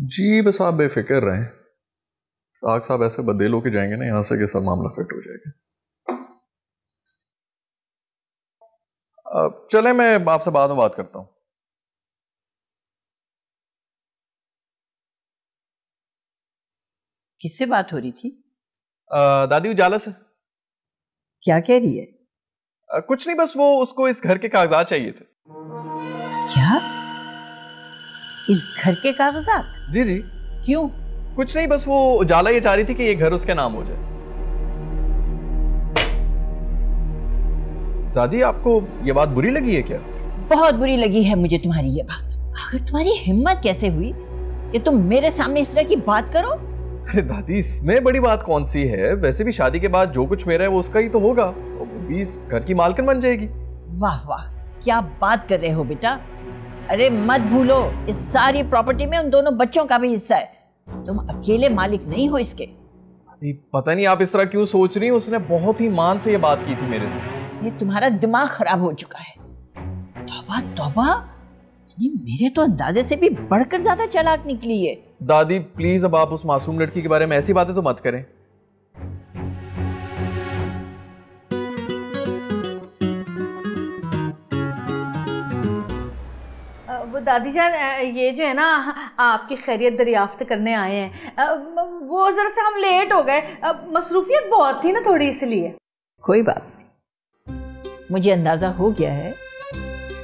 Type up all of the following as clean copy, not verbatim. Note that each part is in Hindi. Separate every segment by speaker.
Speaker 1: जी बस आप बेफिक्र रहें, साग साहब ऐसे बदल होके जाएंगे ना यहाँ से कि सब मामला फिट हो जाएगा। चले मैं आपसे बाद में बात करता हूँ।
Speaker 2: किससे बात हो रही थी?
Speaker 1: दादी उजाला से।
Speaker 2: क्या कह रही है?
Speaker 1: कुछ नहीं, बस वो उसको इस घर के कागजात चाहिए थे।
Speaker 2: क्या? इस घर के कागजात?
Speaker 1: जी जी।
Speaker 2: क्यों?
Speaker 1: कुछ नहीं, बस वो उजाला ये चाह रही थी कि ये घर उसके नाम हो जाए। दादी आपको ये बात बुरी लगी है क्या?
Speaker 2: बहुत बुरी लगी है मुझे तुम्हारी ये बात। आखिर तुम्हारी हिम्मत कैसे हुई कि तुम मेरे सामने इस तरह की बात करो?
Speaker 1: अरे दादी इसमें बड़ी बात कौन सी है, वैसे भी शादी के बाद जो कुछ मेरा है वो उसका ही तो होगा, वो भी इस घर की मालकिन बन जाएगी।
Speaker 2: वाह वाह, क्या बात कर रहे हो बेटा। अरे मत भूलो, इस सारी प्रॉपर्टी में उन दोनों बच्चों का भी हिस्सा है, तुम अकेले मालिक नहीं हो इसके।
Speaker 1: पता नहीं आप इस तरह क्यों सोच रही हो, उसने बहुत ही मान से ये बात की थी मेरे से।
Speaker 2: ये तुम्हारा दिमाग खराब हो चुका है। तौबा तौबा, मेरे तो अंदाजे से भी बढ़कर ज्यादा चालाक निकली है।
Speaker 1: दादी प्लीज अब आप उस मासूम लड़की के बारे में ऐसी बातें तो मत करें।
Speaker 3: वो दादी जान, ये जो है ना आपकी खैरियत दरियाफ्त करने आए हैं, वो जरा से हम लेट हो गए, मसरूफियत बहुत थी ना थोड़ी, इसलिए।
Speaker 2: कोई बात नहीं, मुझे अंदाजा हो गया है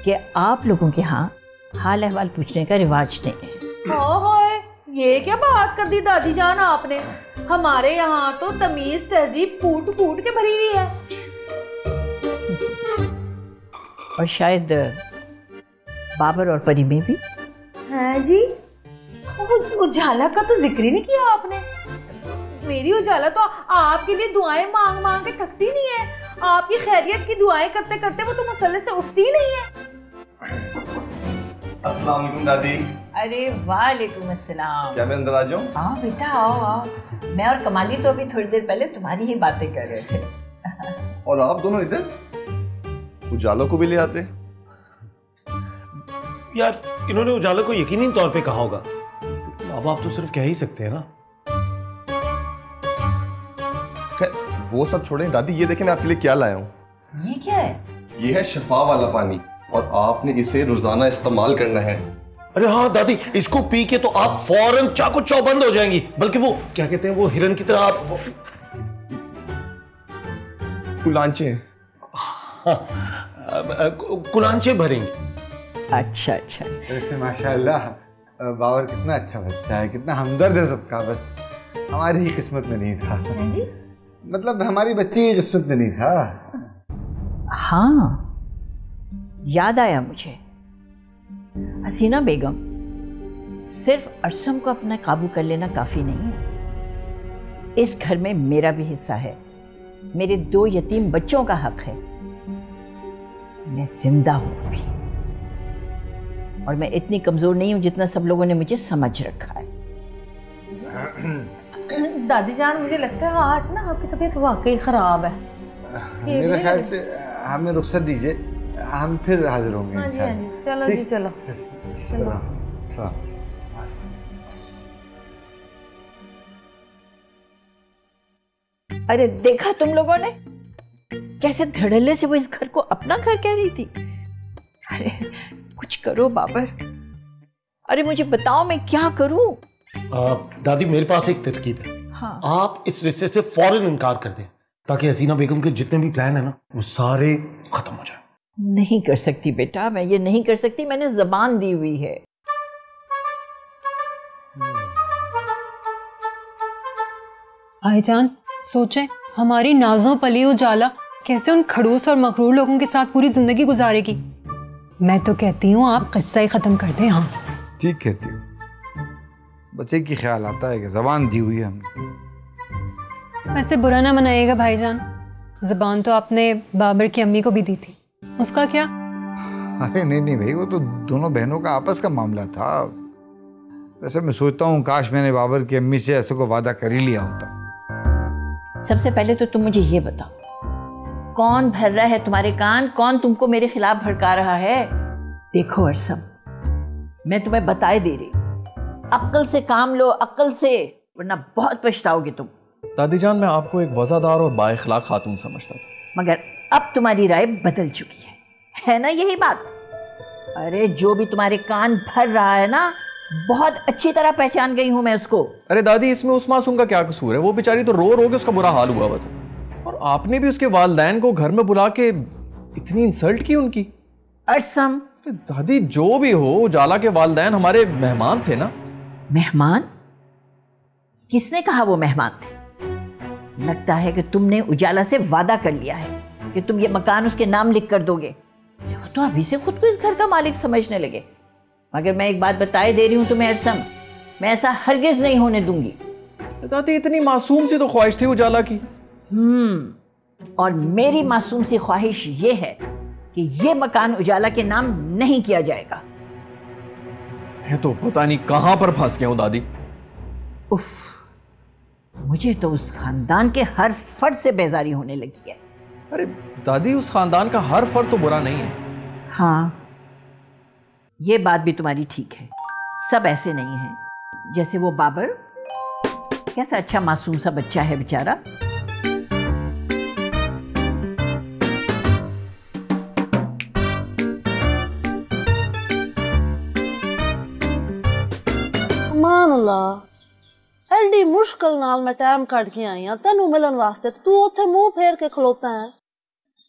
Speaker 2: कि आप लोगों के यहाँ हाल अहवाल पूछने का रिवाज नहीं है।
Speaker 3: हाय, ये क्या बात कर दी दादी जान आपने। हमारे यहाँ तो तमीज तहजीब कूट कूट के भरी हुई है।
Speaker 2: और शायद बाबर और परी में भी
Speaker 3: है जी। उजाला का तो जिक्र ही नहीं किया आपने। मेरी उजाला तो आपके लिए दुआएं मांग मांग के थकती नहीं है, आपकी खैरियत की दुआएं करते करते वो तो मसले से उठती ही नहीं है।
Speaker 4: अस्सलाम वालेकुम दादी।
Speaker 2: अरे वालेकुम अस्सलाम।
Speaker 4: क्या मैं अंदर आ जाऊं?
Speaker 2: आओ बेटा आओ आओ। मैं और कमाली तो अभी थोड़ी देर पहले तुम्हारी ही बातें कर रहे थे।
Speaker 4: और आप दोनों इधर? उजाला को भी ले आते।
Speaker 5: यार इन्होंने उजाला को यकीनी तौर पे कहा होगा, माँ बाप तो सिर्फ कह ही सकते हैं ना।
Speaker 4: वो सब छोड़ें दादी, ये देखें मैं आपके लिए क्या लाया हूँ।
Speaker 2: ये क्या है?
Speaker 4: ये है शिफा वाला पानी और आपने इसे रोजाना इस्तेमाल करना है।
Speaker 5: अरे हाँ दादी, इसको पी के तो आप फौरन चाकू चौबंद हो जाएंगी, बल्कि वो क्या कहते हैं, वो हिरन की तरह आप
Speaker 4: कुलांचे।
Speaker 5: हाँ, कुलांचे भरेंगे।
Speaker 2: अच्छा अच्छा।
Speaker 6: वैसे माशाल्लाह बाबर कितना अच्छा बच्चा है, कितना हमदर्द है सबका। बस हमारी ही किस्मत में नहीं था
Speaker 3: जी?
Speaker 6: मतलब हमारी बच्ची की किस्मत में नहीं था।
Speaker 2: हाँ याद आया मुझे, हसीना बेगम, सिर्फ अरसम को अपना काबू कर लेना काफी नहीं है। इस घर में मेरा भी हिस्सा है, मेरे 2 यतीम बच्चों का हक है। मैं जिंदा हूं अभी, और मैं इतनी कमजोर नहीं हूं जितना सब लोगों ने मुझे समझ रखा है।
Speaker 3: दादी जान मुझे लगता है आज ना आपकी तबीयत वाकई खराब है।
Speaker 6: मेरे ख्याल से हमें रुख्सत दीजिए, हम फिर हाजिर होंगे।
Speaker 3: हाँ जी हाँ जी, चलो जी चलो चलो।
Speaker 2: अरे देखा तुम लोगों ने कैसे धड़ल्ले से वो इस घर को अपना घर कह रही थी। अरे कुछ करो बाबर, अरे मुझे बताओ मैं क्या करूं।
Speaker 5: दादी मेरे पास एक तरकीब है।
Speaker 2: हाँ।
Speaker 5: आप इस रिश्ते से फौरन इनकार कर दें ताकि हसीना बेगम के जितने भी प्लान है ना वो सारे खत्म हो जाए।
Speaker 2: नहीं कर सकती बेटा, मैं ये नहीं कर सकती, मैंने जबान दी हुई है।
Speaker 7: भाईजान सोचें, हमारी नाजों पली उजाला कैसे उन खड़ूस और मखरूर लोगों के साथ पूरी जिंदगी गुजारेगी। मैं तो कहती हूँ आप किस्सा ही खत्म कर दें। हाँ
Speaker 6: ठीक कहती हूँ, बच्चे की ख्याल आता है कि जबान दी हुई है हमने।
Speaker 7: वैसे बुरा ना मनाइएगा भाईजान, जबान तो आपने बाबर की अम्मी को भी दी थी, उसका क्या?
Speaker 6: अरे नहीं नहीं भाई, वो तो दोनों बहनों का आपस का मामला था। वैसे मैं सोचता हूँ काश मैंने बाबर की अम्मी से ऐसे को वादा कर ही लिया होता।
Speaker 2: सबसे पहले तो तुम मुझे ये बताओ, कौन भर रहा है तुम्हारे कान, कौन तुमको मेरे खिलाफ भड़का रहा है? देखो अरसम, मैं तुम्हें बताए दे रही, अक्ल से काम लो, अक्ल से, वरना बहुत पछताओगे तुम।
Speaker 1: दादी जान, मैं आपको एक वज़ादार और बाइखलाक खातून समझता था,
Speaker 2: मगर अब तुम्हारी राय बदल चुकी है ना यही बात? अरे जो भी तुम्हारे कान भर रहा है ना, बहुत अच्छी तरह पहचान गई हूं मैं उसको।
Speaker 1: अरे दादी, इसमें उस मासूम का क्या कसूर है? वो बेचारी तो रो रो के उसका बुरा हाल हुआ हुआ था, और आपने भी उसके वालिदैन को घर में बुला के इतनी इंसल्ट की उनकी।
Speaker 2: अरसम,
Speaker 1: दादी जो भी हो, उजाला के वालिदैन हमारे मेहमान थे ना।
Speaker 2: मेहमान? किसने कहा वो मेहमान थे? लगता है कि तुमने उजाला से वादा कर लिया है कि तुम ये मकान उसके नाम लिख कर दोगे। तो अभी से खुद को इस घर का मालिक समझने लगे। मगर मैं एक बात बताए दे रही हूं तुम्हें अरसम, मैं ऐसा हरगिज नहीं होने दूंगी।
Speaker 1: दादी इतनी मासूम सी तो ख्वाहिश थी उजाला की।
Speaker 2: और मेरी मासूम सी ख्वाहिश ये है कि ये मकान उजाला के नाम नहीं किया जाएगा।
Speaker 1: मैं तो पता नहीं कहां पर फंस गया हूं दादी।
Speaker 2: उफ, मुझे तो उस खानदान के हर फर्द से बेजारी होने लगी है।
Speaker 1: अरे दादी, उस खानदान का हर फर्द तो बुरा नहीं है।
Speaker 2: हाँ, ये बात भी तुम्हारी ठीक है, सब ऐसे नहीं हैं। जैसे वो बाबर, कैसा अच्छा मासूम सा बच्चा है बेचारा।
Speaker 8: मान ला एडी मुश्किल नाल मैं टाइम कट के आई हाँ तेनू मिलन वास्ते, तू उत्थे मुंह फेर के खलोता है,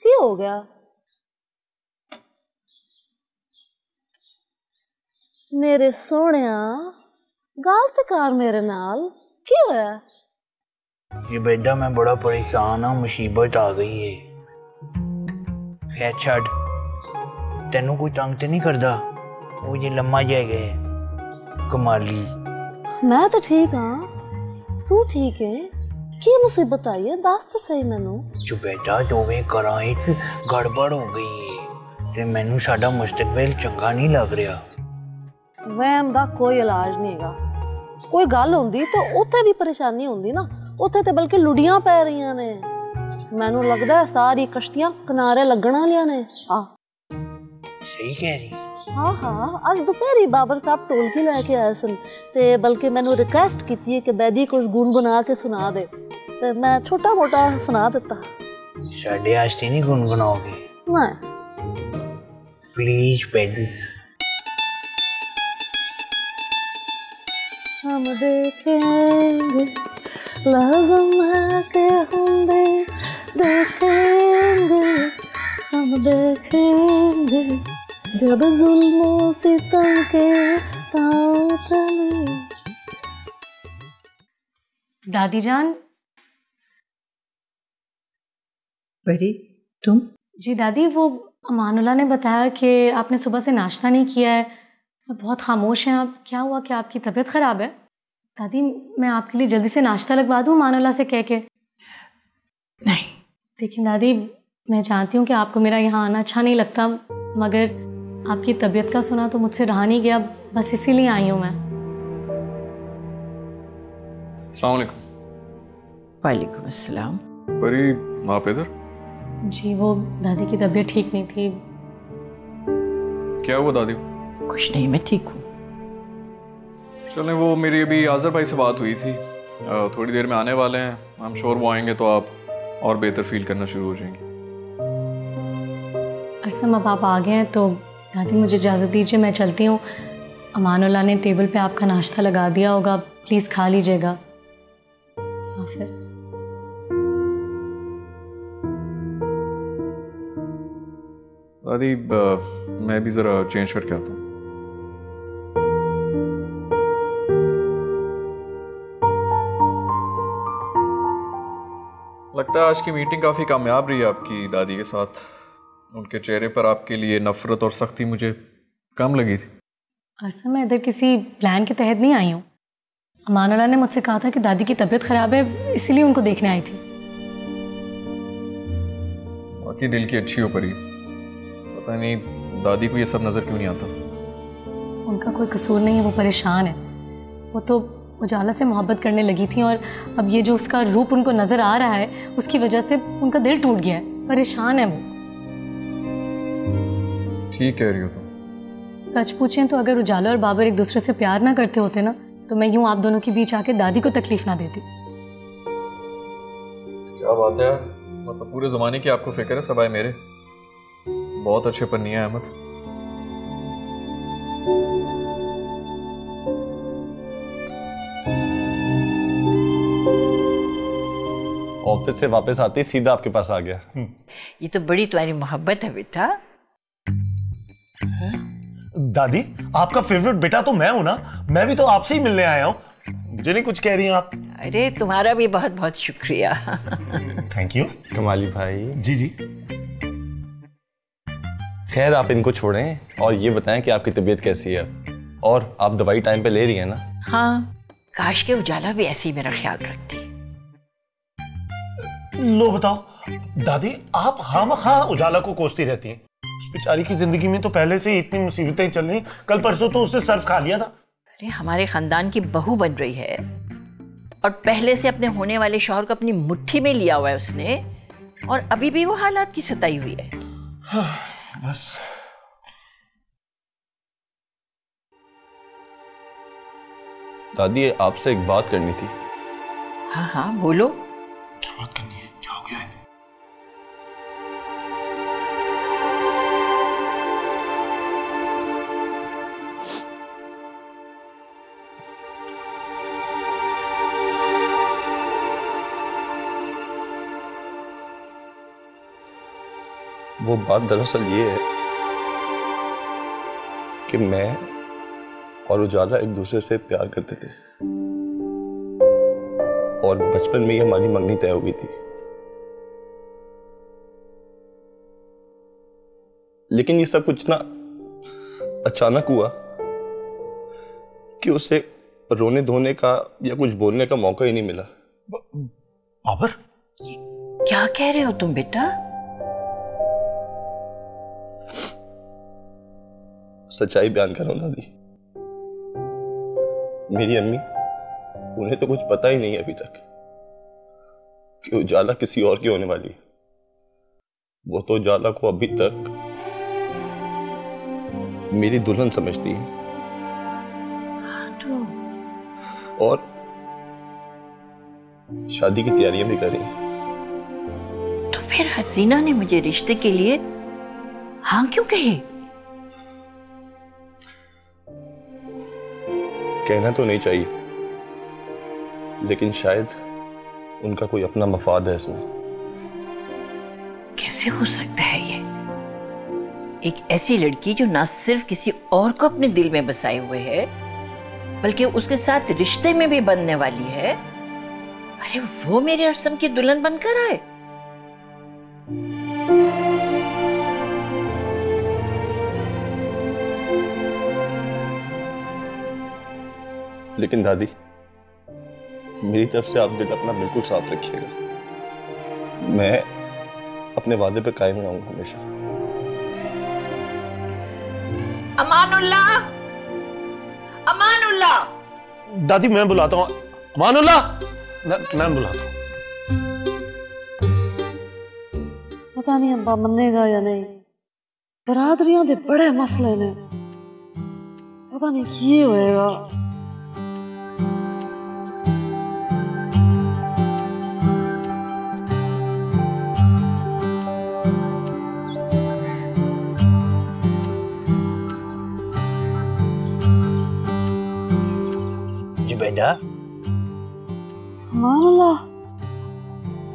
Speaker 8: की हो गया? मेरे सोहणिया गलत कर मेरे नाल, की होया?
Speaker 9: ये बेटा मैं बड़ा परेशान हाँ, मुसीबत आ गई है। खैर छड़, तेनू कोई तंग तो नहीं करदा? वो ये लम्मा जाए गए कमाली।
Speaker 8: मैं तो ठीक हाँ, तू ठीक है? की मुसीबत आई है, दस तो सही मैनू।
Speaker 9: जो बेटा दोवें घरां विच गड़बड़ हो गई है ते मैनू साडा मुस्तकबिल चंगा नहीं लग रहा।
Speaker 8: वहम दा कोई इलाज नहीं है। कोई गल होंदी तो उत्थे भी परेशानी होंदी ना, उत्थे ते बल्कि लुड़ियां पै रही ने। मैनू लगदा है सारी कश्तियां किनारे लगण वालियां ने।
Speaker 9: सही कह रही।
Speaker 8: हाँ हाँ, आज दोपहरी बाबर साहब ढोलकी लेके आए सन, ते बल्कि मैनू रिक्वेस्ट की है कि बैदी कुछ गुनगुना के सुना दे, ते मैं छोटा मोटा सुना देता।
Speaker 9: साडे आस्ते नहीं गुनगुनाओगे?
Speaker 8: ना
Speaker 9: प्लीज बैदी।
Speaker 8: हम देखेंगे लाज़िम है कि हम देखेंगे, हम देखेंगे जब जुल्मों सितम के पाँव तले।
Speaker 7: दादी जान।
Speaker 2: बड़ी तुम?
Speaker 7: जी दादी, वो अमानुल्लाह ने बताया कि आपने सुबह से नाश्ता नहीं किया है, बहुत खामोश हैं आप। क्या हुआ, क्या आपकी तबीयत ख़राब है? दादी मैं आपके लिए जल्दी से नाश्ता लगवा दूँ अमानुल्लाह से कह के?
Speaker 2: नहीं।
Speaker 7: देखिए दादी, मैं जानती हूँ कि आपको मेरा यहाँ आना अच्छा नहीं लगता, मगर आपकी तबीयत का सुना तो मुझसे रहा नहीं गया, बस इसीलिए आई हूँ मैं।
Speaker 1: अस्सलाम वालेकुम।
Speaker 2: वालेकुम अस्सलाम।
Speaker 1: परी, आप इधर?
Speaker 7: जी वो दादी की तबीयत ठीक नहीं थी।
Speaker 1: क्या हुआ दादी?
Speaker 2: कुछ नहीं, मैं ठीक हूँ।
Speaker 1: चलें, वो मेरी अभी आज़र भाई से बात हुई थी, थोड़ी देर में आने वाले हैं। आई एम श्योर वो आएंगे तो आप और बेहतर फील करना शुरू हो जाएंगी।
Speaker 7: अरसम, अब आप आ गए हैं तो दादी मुझे इजाज़त दीजिए, मैं चलती हूँ। अमानुल्लाह ने टेबल पे आपका नाश्ता लगा दिया होगा, प्लीज़ खा लीजिएगा। हाफिज़।
Speaker 1: दादी मैं भी ज़रा चेंज करके आता हूँ। लगता है आज की मीटिंग काफ़ी कामयाब रही आपकी दादी के साथ। उनके चेहरे पर आपके लिए नफ़रत और सख्ती मुझे कम लगी थी।
Speaker 7: अरसम, मैं इधर किसी प्लान के तहत नहीं आई हूँ। अमानुल्लाह ने मुझसे कहा था कि दादी की तबीयत ख़राब है, इसीलिए उनको देखने आई थी।
Speaker 1: बाकी दिल की अच्छी हो परी, पता नहीं दादी को ये सब नज़र क्यों नहीं आता।
Speaker 7: उनका कोई कसूर नहीं है, वो परेशान है। वो तो उजाला से मोहब्बत करने लगी थी और अब ये जो उसका रूप उनको नज़र आ रहा है उसकी वजह से उनका दिल टूट गया है, परेशान है वो।
Speaker 1: ठीक कह रही हो तुम।
Speaker 7: सच पूछें तो अगर उजाला और बाबर एक दूसरे से प्यार ना करते होते ना तो मैं यूं आप दोनों के बीच आके दादी को तकलीफ ना देती।
Speaker 1: क्या बात है, मतलब पूरे ज़माने की आपको फिक्र है सवाए मेरे। बहुत अच्छे पन्नी है अहमद।
Speaker 5: ऑफिस से वापस आते ही सीधा आपके पास आ गया।
Speaker 2: ये तो बड़ी तुम्हारी मोहब्बत है बेटा।
Speaker 5: दादी, आपका फेवरेट बेटा तो मैं हूं ना, मैं भी तो आपसे ही मिलने आया हूं। मुझे नहीं कुछ कह रही हैं आप?
Speaker 2: अरे तुम्हारा भी बहुत बहुत शुक्रिया।
Speaker 5: थैंक यू
Speaker 4: कमाली भाई।
Speaker 5: जी जी।
Speaker 4: खैर आप इनको छोड़ें और ये बताएं कि आपकी तबीयत कैसी है, और आप दवाई टाइम पे ले रही हैं ना?
Speaker 2: हाँ, काश के उजाला भी ऐसे ही मेरा ख्याल रखती।
Speaker 5: लो बताओ दादी, आप खामखा उजाला को कोसती रहती हैं। उस बेचारी की जिंदगी में तो पहले से ही इतनी मुसीबतें चल रही, कल परसों तो उसने सर्फ खा लिया था।
Speaker 2: अरे हमारे खानदान की बहू बन रही है और पहले से अपने होने वाले शौहर को अपनी मुट्ठी में लिया हुआ है उसने, और अभी भी वो हालात की सताई हुई है।
Speaker 5: बस
Speaker 4: दादी आपसे एक बात करनी थी।
Speaker 2: हाँ हाँ बोलो।
Speaker 5: क्या बात करनी है? क्या हो गया है?
Speaker 4: वो बात दरअसल ये है कि मैं और उजाला एक दूसरे से प्यार करते थे, और बचपन में ही हमारी मंगनी तय हो गई थी। लेकिन ये सब कुछ ना अचानक हुआ कि उसे रोने धोने का या कुछ बोलने का मौका ही नहीं मिला।
Speaker 5: बाबर,
Speaker 2: क्या कह रहे हो तुम बेटा?
Speaker 4: सच्चाई बयान कर रहा हूं दादी। मेरी अम्मी, उन्हें तो कुछ पता ही नहीं अभी तक कि उजाला किसी और की होने वाली है। वो तो उजाला को अभी तक मेरी दुल्हन समझती है,
Speaker 2: तो
Speaker 4: और शादी की तैयारियां भी कर रही हैं।
Speaker 2: तो फिर हसीना ने मुझे रिश्ते के लिए हाँ क्यों कही?
Speaker 4: कहना तो नहीं चाहिए, लेकिन शायद उनका कोई अपना मफाद है इसमें।
Speaker 2: कैसे हो सकता है ये? एक ऐसी लड़की जो ना सिर्फ किसी और को अपने दिल में बसाए हुए है, बल्कि उसके साथ रिश्ते में भी बनने वाली है, अरे वो मेरे अरसम की दुल्हन बनकर आए।
Speaker 4: लेकिन दादी, मेरी तरफ से आप दिल अपना बिल्कुल साफ रखिएगा। मैं अपने वादे पे कायम रहूंगा हमेशा।
Speaker 2: अमानुल्लाह, अमानुल्लाह।
Speaker 5: दादी मैं बुलाता हूँ। अमानुल्लाह, मैं बुलाता हूँ।
Speaker 8: पता नहीं अब्बा मनेगा या नहीं। बरादरियां दे बड़े मसले ने, पता नहीं की होएगा।
Speaker 9: बेटा
Speaker 8: अमानुल्लाह,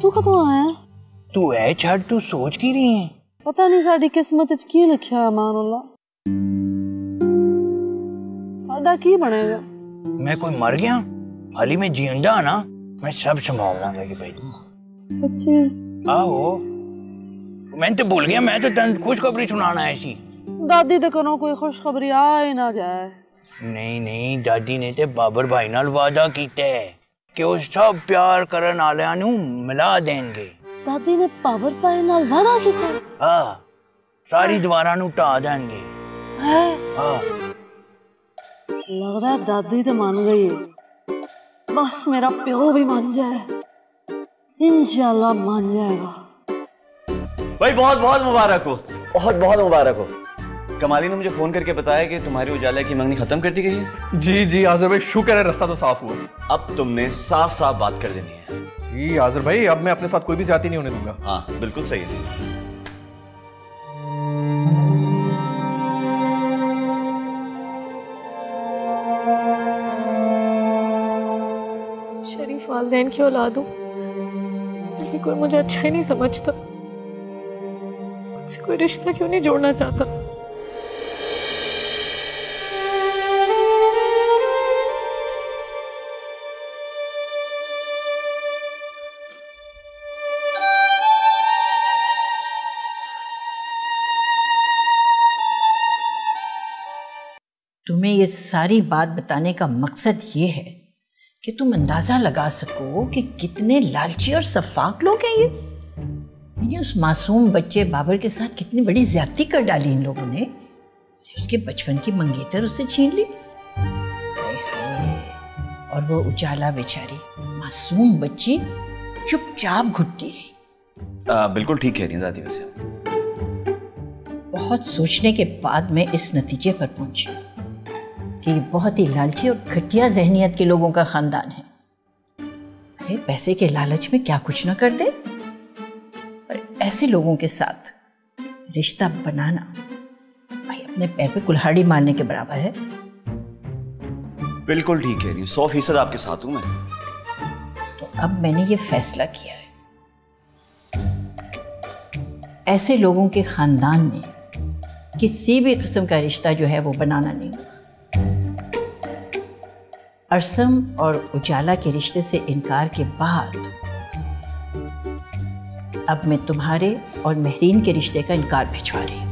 Speaker 8: तू कदों आया?
Speaker 9: तू है छड़, तू सोच की रही है?
Speaker 8: पता नहीं साडी किस्मत च की लिखा है अमानुल्लाह, साडा की बनेगा।
Speaker 9: मैं कोई मर गया? हाली में जिंदा ना, मैं सब संभाल लांगा ये बेटी।
Speaker 8: सच्ची?
Speaker 9: आहो, मैं तो भूल गया, मैं तो तन खुशखबरी सुनाना है सी।
Speaker 8: दादी दे कोनों कोई खुशखबरी आ ही ना जाए।
Speaker 9: नहीं नहीं, दादी ने ते बाबर भाई नाल वादा कीता है कि वो सब प्यार करन वालियां नू मिला देंगे।
Speaker 8: दादी ने बाबर भाई नाल वादा कीता?
Speaker 9: हां, सारी दीवारां नू ढा देंगे।
Speaker 8: है?
Speaker 9: हां,
Speaker 8: लगदा है दादी तो मान गई है। बस मेरा प्यो भी मान जाए, इंशाल्लाह मान जाएगा।
Speaker 5: भाई बहुत बहुत मुबारक हो, बहुत बहुत मुबारक हो।
Speaker 4: कमाली ने मुझे फोन करके बताया कि तुम्हारी उजाला की मंगनी खत्म कर दी गई है।
Speaker 1: जी जी आज़र भाई, शुक्र है रास्ता तो साफ हुआ।
Speaker 4: अब तुमने साफ साफ बात कर देनी है।
Speaker 1: जी आज़र भाई, अब मैं अपने साथ कोई भी जाती नहीं होने दूंगा।
Speaker 4: हाँ बिल्कुल सही है।
Speaker 7: शरीफ वालिदैन की औलाद हूँ, अभी कोई मुझे अच्छा ही नहीं समझता, मुझसे कोई रिश्ता क्यों नहीं जोड़ना चाहता।
Speaker 2: तुम्हें ये सारी बात बताने का मकसद ये है कि तुम अंदाज़ा लगा सको कि कितने लालची और सफाक लोग हैं ये। यानी उस मासूम बच्चे बाबर के साथ कितनी बड़ी ज्यादती कर डाली इन लोगों ने। उसके बचपन की मंगेतर उससे छीन ली। हाय हाय। और वो उजाला बेचारी मासूम बच्ची चुपचाप घुटती रही।
Speaker 4: बिल्कुल ठीक कह रही हैं दादी। वैसे
Speaker 2: बहुत सोचने के बाद मैं इस नतीजे पर पहुंची कि ये बहुत ही लालची और घटिया जहनियत के लोगों का खानदान है। अरे पैसे के लालच में क्या कुछ ना कर दे, पर ऐसे लोगों के साथ रिश्ता बनाना भाई अपने पैर पे कुल्हाड़ी मारने के बराबर है।
Speaker 4: बिल्कुल ठीक कह रही हैं, 100% आपके साथ हूं मैं।
Speaker 2: तो अब मैंने ये फैसला किया है, ऐसे लोगों के खानदान में किसी भी किस्म का रिश्ता जो है वो बनाना नहीं होगा। अरसम और उजाला के रिश्ते से इनकार के बाद अब मैं तुम्हारे और महरीन के रिश्ते का इनकार भिजवा रही हूं।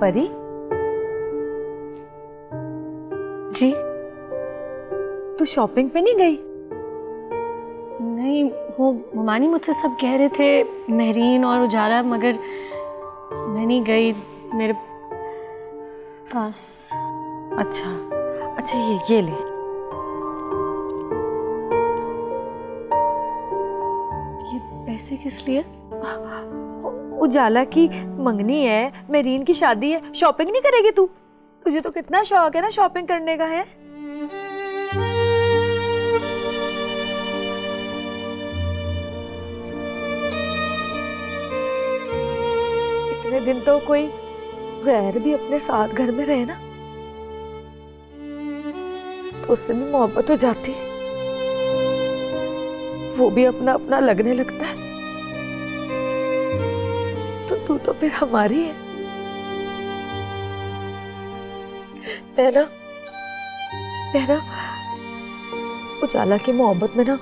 Speaker 3: परी
Speaker 7: जी
Speaker 3: तू शॉपिंग पे नहीं गई?
Speaker 7: नहीं, वो ममानी मुझसे सब कह रहे थे महरीन और उजाला, मगर मैं नहीं गई। मेरे पास
Speaker 3: अच्छा अच्छा, ये ले।
Speaker 7: ये पैसे किस लिए?
Speaker 3: उजाला की मंगनी है, महरीन की शादी है, शॉपिंग नहीं करेगी तू? तुझे तो कितना शौक है ना शॉपिंग करने का है। इतने दिन तो कोई गैर भी अपने साथ घर में रहे ना, तो उससे भी मोहब्बत हो जाती है, वो भी अपना अपना लगने लगता है। तो तू तो फिर हमारी है। मैं ना उजाला की मोहब्बत में ना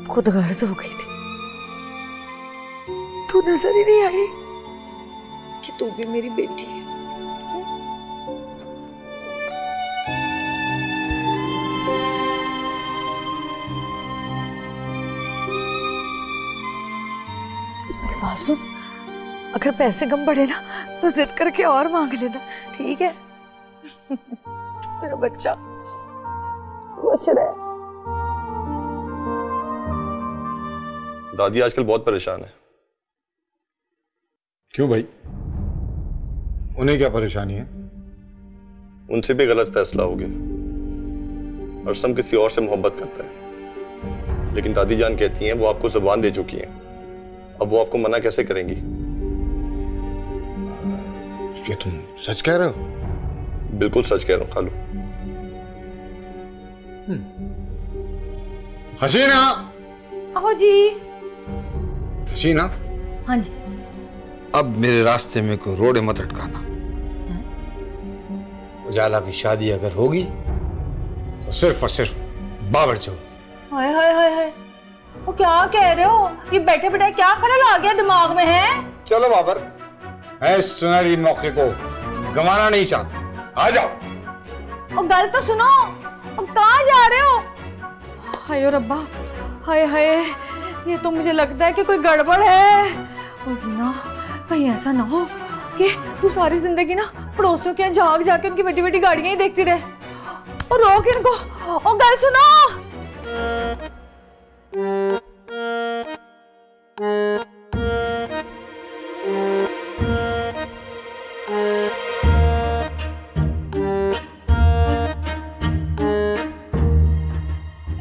Speaker 3: खुद गर्ज हो गई थी। तू नजर ही नहीं आई कि तू भी मेरी बेटी है। वासु, अगर पैसे कम पड़े ना तो जिद करके और मांग लेना, ठीक है? मेरा बच्चा खुश रहे।
Speaker 4: दादी आजकल बहुत परेशान है।
Speaker 6: क्यों भाई, उन्हें क्या परेशानी है?
Speaker 4: उनसे भी गलत फैसला हो गया। अरसम किसी और से मोहब्बत करता है, लेकिन दादी जान कहती हैं वो आपको जुबान दे चुकी हैं। अब वो आपको मना कैसे करेंगी?
Speaker 6: ये तुम सच कह रहे हो?
Speaker 4: बिल्कुल सच कह रहा हूं खालू।
Speaker 6: हसीना।
Speaker 3: आओ जी।
Speaker 6: हसीना।
Speaker 3: हाँ जी।
Speaker 6: अब मेरे रास्ते में कोई रोड़े मत अटकाना। उजाला की शादी अगर होगी तो सिर्फ और सिर्फ बाबर से हो।
Speaker 3: हाय हाय हाय हाय, वो क्या कह रहे हो? ये बैठे बैठे क्या ख्याल आ गया दिमाग में है?
Speaker 6: चलो बाबर, मैं इस सुनहरी मौके को गंवाना नहीं चाहता, आ जाओ।
Speaker 3: और गल तो सुनो, कहाँ जा रहे हो? हाय रब्बा, हाय हाय, ये तो मुझे लगता है कि कोई गड़बड़ है। जीना, कहीं ऐसा ना हो कि कि तू सारी जिंदगी ना पड़ोसियों के यहाँ झाग जाके उनकी बड़ी बड़ी गाड़ियां ही देखती रहे। और रोक इनको, और गल सुनो।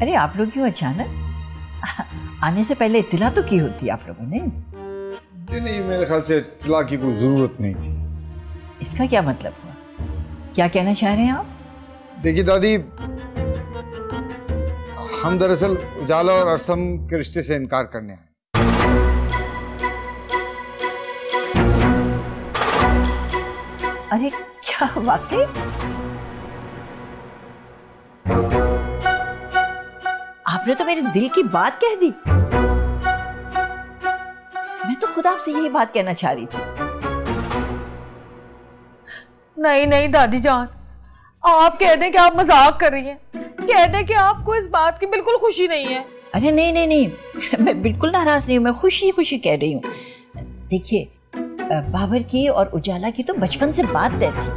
Speaker 2: अरे आप लोग क्यों अचानक? आने से पहले इत्तला तो की होती आप लोगों ने।
Speaker 6: नहीं, मेरे ख्याल से इत्तला की कोई जरूरत नहीं थी।
Speaker 2: इसका क्या मतलब हुआ? क्या कहना चाह रहे हैं आप?
Speaker 6: देखिए दादी, हम दरअसल उजाला और अरसम के रिश्ते से इनकार करने आए।
Speaker 2: अरे क्या वाकई? आपने तो मेरे दिल की बात कह दी। मैं तो खुद आपसे यही बात कहना चाह रही थी।
Speaker 3: नहीं नहीं दादी जान, आप कह दें कि आप मजाक कर रही हैं, कह दें कि आपको इस बात की बिल्कुल खुशी नहीं है।
Speaker 2: अरे नहीं नहीं नहीं, मैं बिल्कुल नाराज नहीं हूँ, मैं खुशी खुशी कह रही हूँ। देखिए, बाबर की और उजाला की तो बचपन से बात तय थी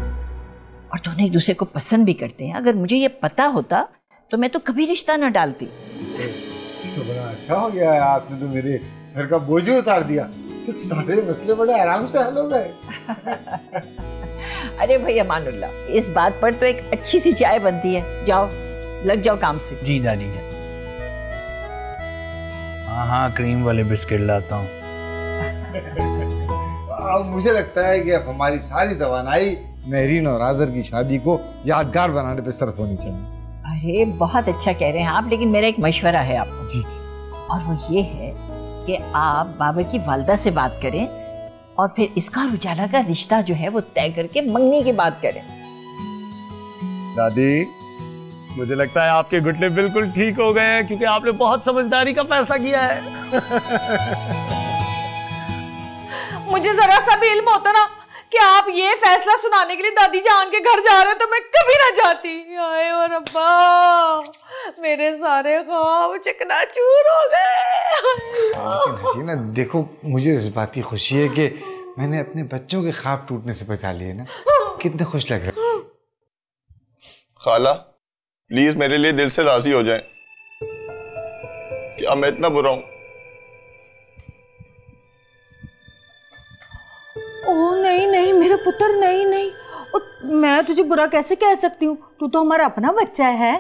Speaker 2: और दोनों एक दूसरे को पसंद भी करते हैं। अगर मुझे ये पता होता तो मैं तो कभी रिश्ता ना डालती।
Speaker 6: तो बड़ा अच्छा हो गया है, आपने तो मेरे सर का बोझ उतार दिया, तो सारे मसले बड़े आराम से हल हो गए।
Speaker 2: अरे भैया अमानुल्लाह, इस बात पर तो एक अच्छी सी चाय बनती है। जाओ, लग जाओ काम से।
Speaker 9: जी दादी जान। हाँ हाँ, क्रीम वाले बिस्किट लाता हूँ।
Speaker 6: अब मुझे लगता है कि अब हमारी सारी तवानाई महरीन और आजर की शादी को यादगार बनाने पे सर्फ होनी चाहिए।
Speaker 2: अरे बहुत अच्छा कह रहे हैं आप, लेकिन मेरा एक मशवरा है आपको।
Speaker 6: जी जी।
Speaker 2: और वो ये है कि आप बाबर की वालदा से बात करें और फिर इसका और उजाला का रिश्ता जो है वो तय करके मंगनी की बात करें।
Speaker 5: दादी, मुझे लगता है आपके घुटने बिल्कुल ठीक हो गए हैं, क्योंकि आपने बहुत समझदारी का फैसला किया है।
Speaker 3: मुझे जरा सा भी इल्म होता ना कि आप ये फैसला सुनाने के लिए दादी जान के घर जा रहे हो तो मैं कभी ना जाती। आए और अब्बा, मेरे सारे ख्वाब चकनाचूर हो गए।
Speaker 6: लेकिन हसीना देखो, मुझे इस बात की खुशी है कि मैंने अपने बच्चों के ख्वाब टूटने से बचा लिए ना। कितने खुश लग रहे हैं।
Speaker 4: खाला, प्लीज मेरे लिए दिल से राजी हो जाएं। क्या मैं इतना बुरा हूं?
Speaker 3: ओ नहीं नहीं मेरे पुत्र, नहीं नहीं, मैं तुझे बुरा कैसे कह सकती हूँ? तू तो हमारा अपना बच्चा है।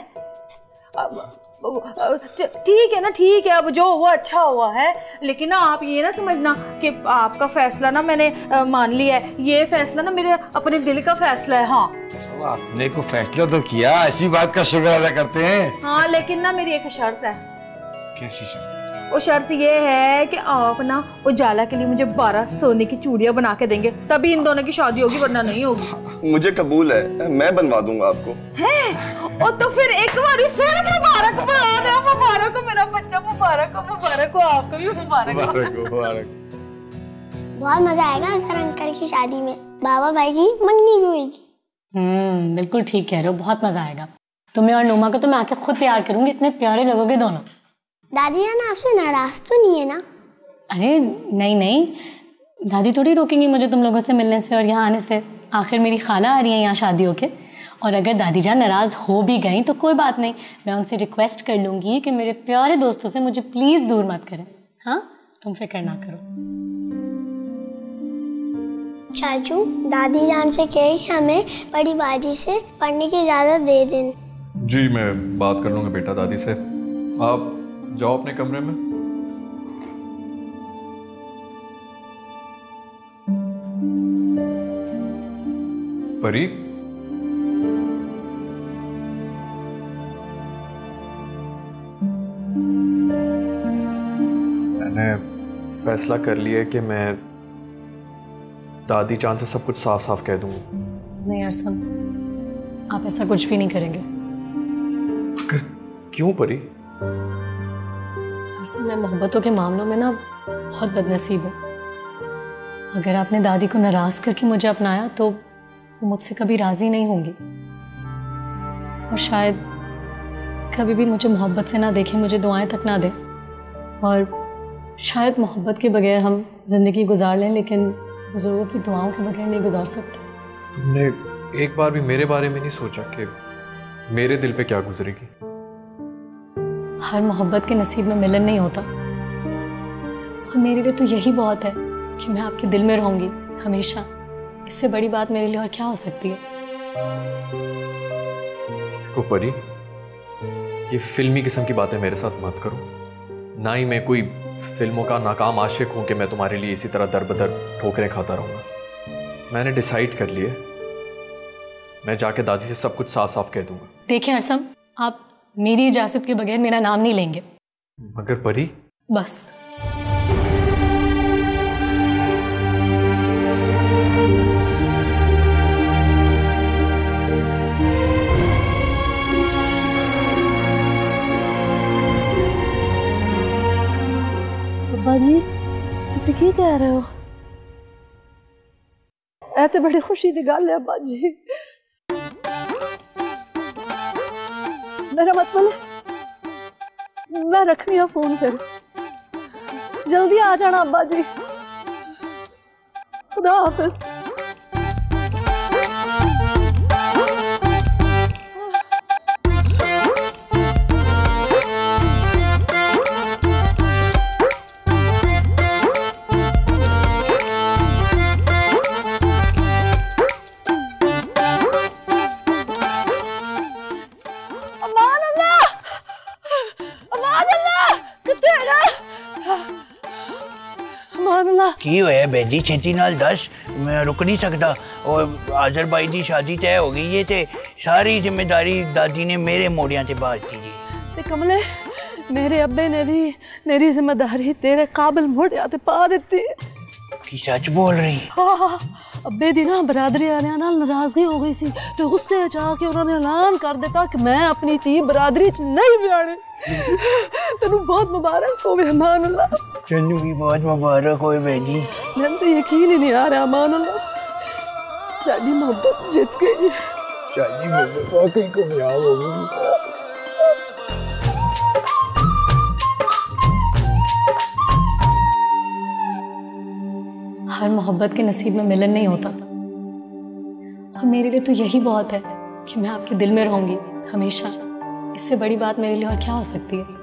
Speaker 3: ठीक है ना, ठीक है, अब जो हुआ अच्छा हुआ है, लेकिन ना आप ये ना समझना कि आपका फैसला ना मैंने मान लिया है। ये फैसला ना मेरे अपने दिल का फैसला है। हाँ,
Speaker 6: आपने को फैसला तो किया, ऐसी बात का शुक्र अदा करते हैं।
Speaker 3: हाँ, लेकिन ना मेरी एक शर्त है।
Speaker 6: कैसी शर्त?
Speaker 3: वो शर्त ये है कि आप ना उजाला के लिए मुझे 12 सोने की चूड़ियां बना के देंगे, तभी इन दोनों की शादी होगी, वरना नहीं होगी।
Speaker 4: मुझे कबूल है, मैं बनवा दूंगा आपको।
Speaker 3: है? और तो फिर एक बार फिर मुबारक मुबारक हो मेरा बच्चा, मुबारक हो आपको भी, मुबारक हो।
Speaker 10: बहुत मजा आएगा अजहर अंकल की शादी में, बाबा भाई की मंगनी भी होगी।
Speaker 7: बिल्कुल ठीक कह रहे हो, बहुत मजा आएगा। तुम्हें और नोमा को तो मैं आके खुद तैयार करूंगी, इतने प्यारे लगोगे दोनों।
Speaker 10: दादी जान आपसे नाराज तो नहीं है ना?
Speaker 7: अरे नहीं नहीं, दादी थोड़ी रोकेंगी मुझे तुम लोगों से मिलने से और यहाँ आने से। आखिर मेरी खाला आ रही है यहाँ शादी होके, और अगर दादी जान नाराज़ हो भी गई तो कोई बात नहीं, मैं उनसे रिक्वेस्ट कर लूँगी कि मेरे प्यारे दोस्तों से मुझे प्लीज़ दूर मत करें। हाँ, तुम फिक्र ना करो।
Speaker 10: चाचू, दादी जान से कहे कि हमें बड़ी बाजी से पढ़ने की इजाज़त दे दें।
Speaker 1: जी, मैं बात कर लूँगा बेटा दादी से। आप जाओ अपने कमरे में। परी, मैंने फैसला कर लिया है कि मैं दादी जान से सब कुछ साफ साफ कह दूंगा।
Speaker 7: नहीं अरसम, आप ऐसा कुछ भी नहीं करेंगे।
Speaker 1: क्यों परी?
Speaker 7: अरसम, मैं मोहब्बतों के मामलों में ना बहुत बदनसीब हूँ। अगर आपने दादी को नाराज़ करके मुझे अपनाया तो वो मुझसे कभी राज़ी नहीं होंगी, और शायद कभी भी मुझे मोहब्बत से ना देखें, मुझे दुआएं तक ना दें। और शायद मोहब्बत के बगैर हम ज़िंदगी गुजार लें, लेकिन बुजुर्गों की दुआओं के बगैर नहीं गुजार सकते।
Speaker 1: तुमने एक बार भी मेरे बारे में नहीं सोचा कि मेरे दिल पे क्या गुजरेगी?
Speaker 7: हर मोहब्बत के नसीब में मिलन नहीं होता, और मेरे लिए तो यही बहुत है कि मैं आपके दिल में रहूंगी हमेशा। इससे बड़ी बात मेरे लिए और क्या हो सकती है?
Speaker 1: देखो परी, ये फिल्मी किस्म की बातें मेरे साथ मत करो। ना ही मैं कोई फिल्मों का नाकाम आशिक हूं कि मैं तुम्हारे लिए इसी तरह दर बदर ठोकरें खाता रहूंगा। मैंने डिसाइड कर लिया, मैं जाके दादी से सब कुछ साफ साफ कह दूंगा।
Speaker 7: देखिए अरसम, आप मेरी इजाजत के बगैर मेरा नाम नहीं लेंगे।
Speaker 1: मगर परी,
Speaker 7: बस।
Speaker 8: अब्बा जी तुसी की कह रहे हो? ऐ ते बड़ी खुशी दी गल है अब्बा जी। मेरा मतलब मैं रखनी है फोन, फिर जल्दी आ जाना अब्बा जी। खुदा हाफिज।
Speaker 9: की होया बेजी, छेती नाल दस, मैं रुक नहीं सकता। और आजर भाई की शादी तय हो गई है ते सारी जिम्मेदारी दादी ने मेरे मोड़ियां ते बाज दी जी।
Speaker 8: ते कमले, मेरे अब्बे ने भी मेरी जिम्मेदारी तेरे काबिल मोड़िया ते पा दी।
Speaker 9: की सच बोल रही?
Speaker 8: हाँ, अब्बे दी ना बरादरी वालियां नाल नाराजगी हो गई सी ते गुस्से च आके उन्होंने ऐलान कर दिता कि मैं अपनी धी बरादरी च नहीं ब्याहने। तेनू बहुत मुबारक हो अमानुल्लाह।
Speaker 9: तेनू भी बहुत मुबारक हो बेजी।
Speaker 8: मैंने तो यकीन ही नहीं आ रहा अमानुल्लाह, साडी मोहब्बत जीत गई।
Speaker 9: साडी मोहब्बत वाकई कामयाब हो गई।
Speaker 7: हर मोहब्बत के नसीब में मिलन नहीं होता, और मेरे लिए तो यही बहुत है कि मैं आपके दिल में रहूंगी हमेशा। इससे बड़ी बात मेरे लिए और क्या हो सकती है?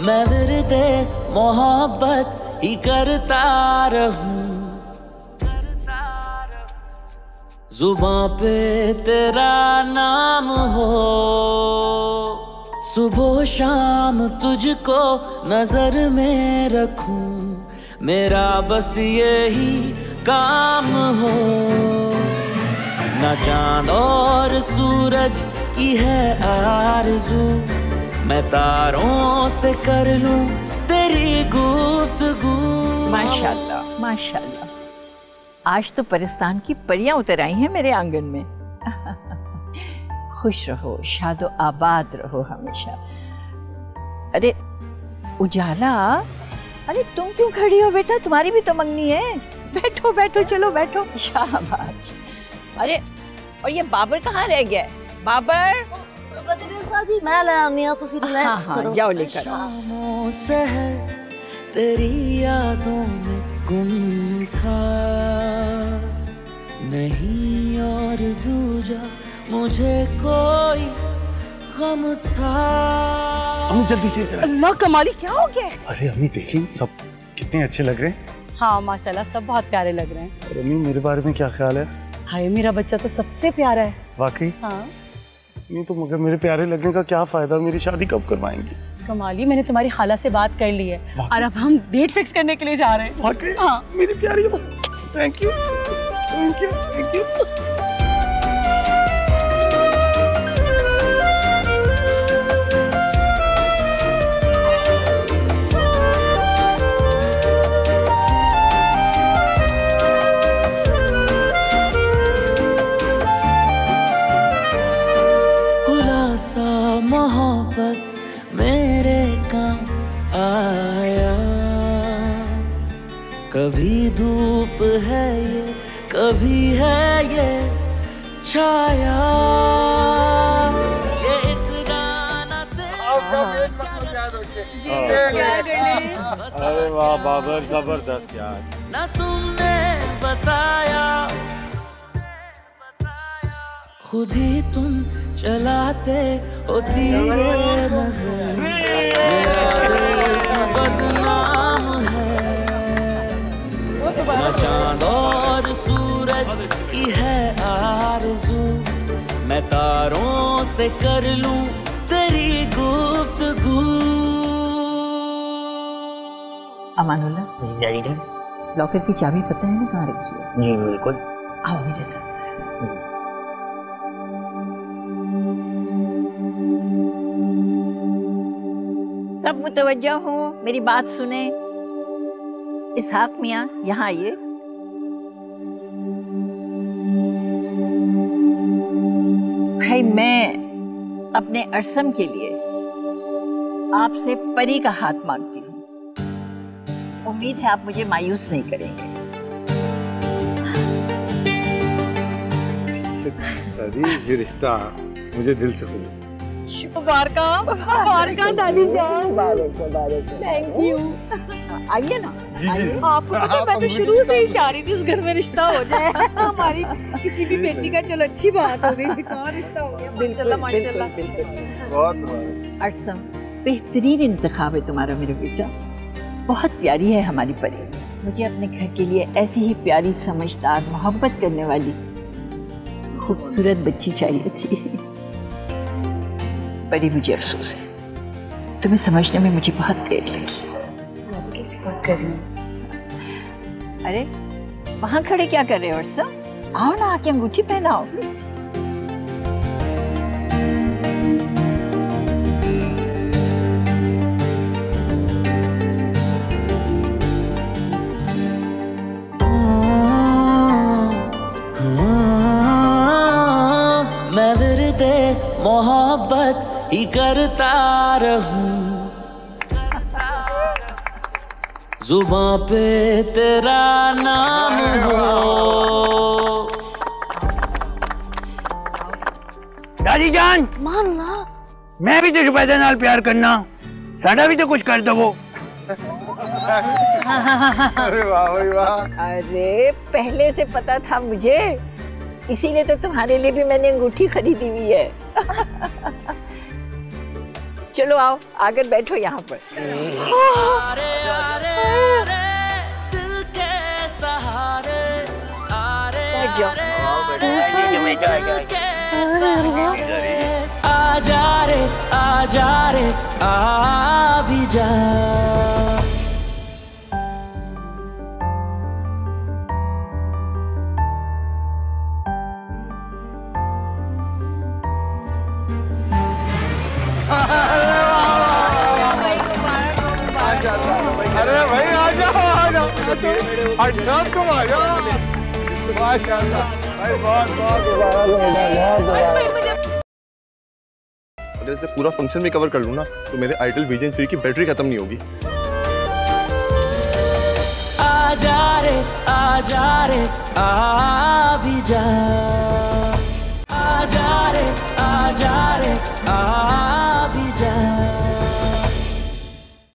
Speaker 11: मैं विरदे मोहब्बत ही करता रहूं, जुबां पे तेरा नाम हो, सुबह शाम तुझको नजर में रखूं, मेरा बस यही काम हो। ना चांद और सूरज की है आरज़ू, मैं तारों से कर लूं तेरी गुफ्तगू।
Speaker 2: माशाल्लाह माशाल्लाह, आज तो परिस्तान की परियां उतर आई हैं मेरे आंगन में। खुश रहो, शादो आबाद रहो हमेशा। अरे उजाला, अरे तुम क्यों खड़ी हो बेटा? तुम्हारी भी तो मंगनी है। बैठो बैठो, चलो बैठो। शाबाश। अरे और ये बाबर कहाँ रह गया? बाबर
Speaker 8: जी मैं ले आनी हूं, तुसी रिलैक्स करो।
Speaker 2: जाओ लेकर
Speaker 11: शामों सहर तेरी यादों में गुम था, नहीं और दूजा मुझे कोई गम था।
Speaker 5: अम्मी जल्दी से इधर।
Speaker 8: अल्लाह कमाली, क्या हो गया?
Speaker 5: अरे अम्मी देखिए सब कितने अच्छे लग रहे हैं।
Speaker 12: हाँ माशाल्लाह, सब बहुत प्यारे लग रहे हैं।
Speaker 5: और अम्मी मेरे बारे में क्या ख्याल है?
Speaker 12: हाय, मेरा बच्चा तो सबसे प्यारा है।
Speaker 5: वाकई?
Speaker 12: हाँ।
Speaker 5: नहीं तो मगर मेरे प्यारे लगने का क्या फायदा? मेरी शादी कब करवाएंगी?
Speaker 12: कमाली, मैंने तुम्हारी खाला से बात कर ली है और अब हम डेट फिक्स करने के लिए जा रहे हैं।
Speaker 5: वाकई?
Speaker 12: हाँ
Speaker 5: मेरी प्यारी, thank you thank you thank you.
Speaker 11: मोहब्बत मेरे काम आया, कभी धूप है ये कभी है ये छाया, ये इतना न
Speaker 5: अरे वाह बाबर, जबरदस्त यार।
Speaker 11: ना तुमने बताया, खुद ही तुम चलाते हो तीरे नजर, मेरा दिल बदनाम है। न चांद और सूरज की है आरज़ू, मैं तारों से कर लूं तेरी गुफ्तगू।
Speaker 2: अमानुल्लाह, लॉकर की चाबी पता है ना कहाँ रखी है?
Speaker 9: जी बिल्कुल।
Speaker 2: आओ मेरे साथ जरा। सब मुतवज्जह हो, मेरी बात सुने। इसहाक मियाँ, यहाँ आइए। भाई, मैं अपने अरसम के लिए आपसे परी का हाथ मांगती हूँ। उम्मीद है आप मुझे मायूस नहीं करेंगे।
Speaker 6: दादी, ये रिश्ता मुझे दिल से खूब।
Speaker 12: मुबारक दादी जान। Thank you.
Speaker 2: आइए ना।
Speaker 6: जी जी।
Speaker 12: आपको तो मैं तो शुरू से ही चाह रही थी इस घर में रिश्ता हो जाए। हमारी किसी भी बेटी का, चलो अच्छी बात हो गई, कहाँ रिश्ता हो गया। माशाल्लाह माशाल्लाह।
Speaker 6: बहुत
Speaker 2: अरसम, बेहतरीन इंतखाब है तुम्हारा मेरे बेटा। बहुत प्यारी है हमारी परी। मुझे अपने घर के लिए ऐसी ही प्यारी, समझदार, मोहब्बत करने वाली खूबसूरत बच्ची चाहिए थी। परी, मुझे अफसोस है, तुम्हें समझने में मुझे बहुत देर लगी।
Speaker 7: कैसी बात कर रही हूँ?
Speaker 2: अरे वहां खड़े क्या कर रहे हो अरसम? आओ ना, आके अंगूठी पहनाओ।
Speaker 11: मैं विरदे मोहब्बत ही करता रहूं, जुबां पे तेरा नाम हो।
Speaker 9: दादी जान,
Speaker 8: मान ला,
Speaker 9: मैं भी तो जुबैदा नाल प्यार करना, साडा भी तो कुछ कर दो।
Speaker 6: अरे वाह भाई वाह।
Speaker 2: अरे पहले से पता था मुझे, इसीलिए तो तुम्हारे लिए भी मैंने अंगूठी खरीदी हुई है। चलो आओ, आकर बैठो यहाँ पर।
Speaker 11: आरे आरे आरे दिल के सहारे, आरे आरे दिल के सहारे, आ जा रे आ जा रे आ भी जा।
Speaker 6: अरे भाई आ जाओ आ जाओ। अच्छा तुम आ जाओ। माशाल्लाह भाई, बहुत
Speaker 4: अगर इसे पूरा फंक्शन भी कवर कर लूँ ना, तो मेरे आइटल विजन 3 की बैटरी खत्म नहीं होगी।
Speaker 11: आ जा रे आ जा रे आ भी जा, आ जा रे आ जा रे आ भी जा।